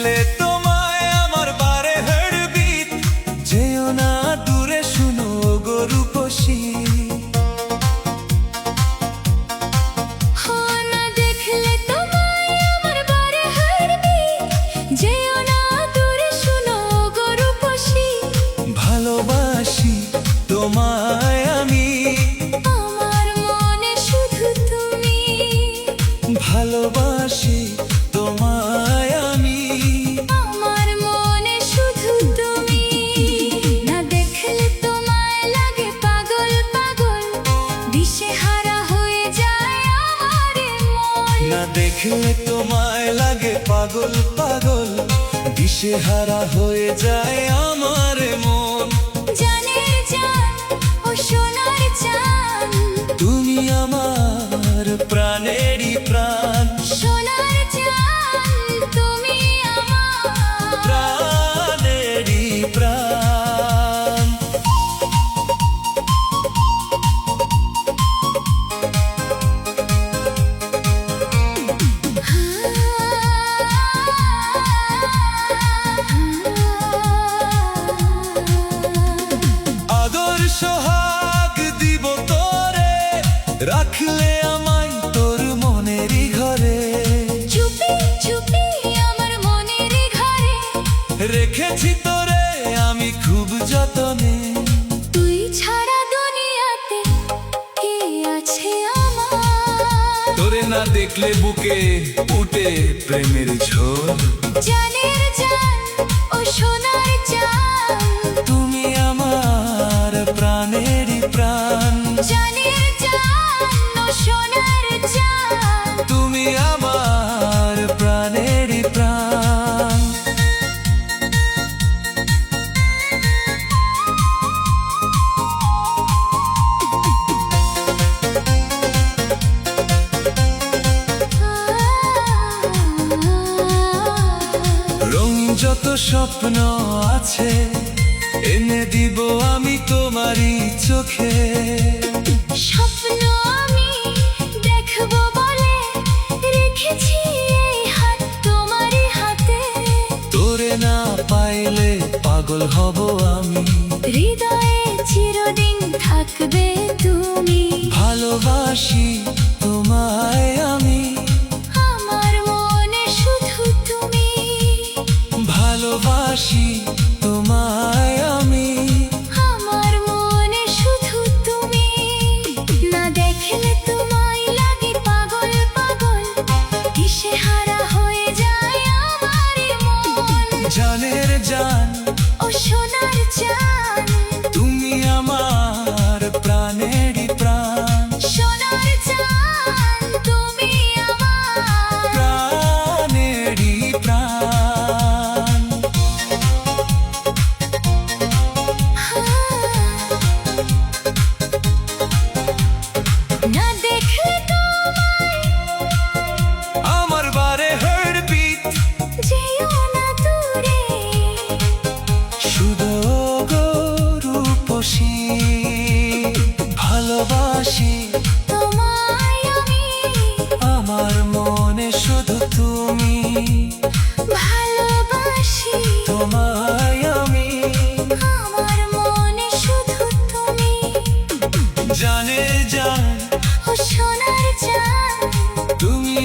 দেখলে তোমায় আমার বারে হার্টবিট, যেও না দূরে শুনো গো রূপসী। না দেখলে তোমায় আমার বারে হার্টবিট, যেও না দূরে শুনো গো রূপসী। ভালোবাসি তোমায় আমি, আমার মনে শুধু তুমি। ভালোবাসি তোমায় আমি, আমার মনে শুধু তুমি। না দেখলে তোমায় লাগে পাগল পাগল, দিশেহারা হয়ে যায় আমার মন। না দেখলে তোমায় লাগে পাগল পাগল, দিশেহারা হয়ে যায় আমার মন। জানের জান ও সোনার চান, তুমি আমার প্রাণেরই প্রাণ, সোনার চান তুমি আমার। প্রাণেরই প্রাণ। আদর সোহাগ দিব তোরে, রাখলে আমায় তোর মনেরই ঘরে। চুপি চুপি আমার মনের ঘরে, রেখেছি তোরে আমি খুব যতনে। তুই ছাড়া দুনিয়াতে কে আছে আমার। তোরে না দেখলে বুকে উঠে প্রেমের ঝড়। জানের জান ও সোনার চান, তুমি আমার প্রাণেরই প্রাণ, জানের জান ও সোনার চান। তুমি আমার প্রাণেরই প্রাণ। রঙিন যত স্বপ্ন আছে, এনে দিব আমি তোমারই চোখে। স্বপ্ন আমি দেখবো বলে রেখেছি এই হাত তোমারই হাতে। তোরে না পাইলে পাগল হব আমি, হৃদয়ে চিরদিন থাকবে তুমি। ভালোবাসি তোমায় আমি, আমার মনে শুধু তুমি। ভালোবাসি তোমায় আমি, আমার মনে শুধু তুমি। না দেখলে তোমায় লাগে পাগল পাগল, দিশেহারা হয়ে যায় আমার মন। জানের জান ও সোনার চান, তুমি আমার প্রাণেরই প্রাণ, সোনার চান তুমি আমার। প্রাণেরই প্রাণ। না দেখলে তোমায় আমার বারে হার্টবিট, যেও না দূরে, শুধু গো রূপসী। ভালোবাসি তোমায় আমি, আমার মনে শুধু তুমি, ভালোবাসি তোমায় আমি। আমার মনে শুধু তুমি। জানে জান ও সোনার চান, তুমি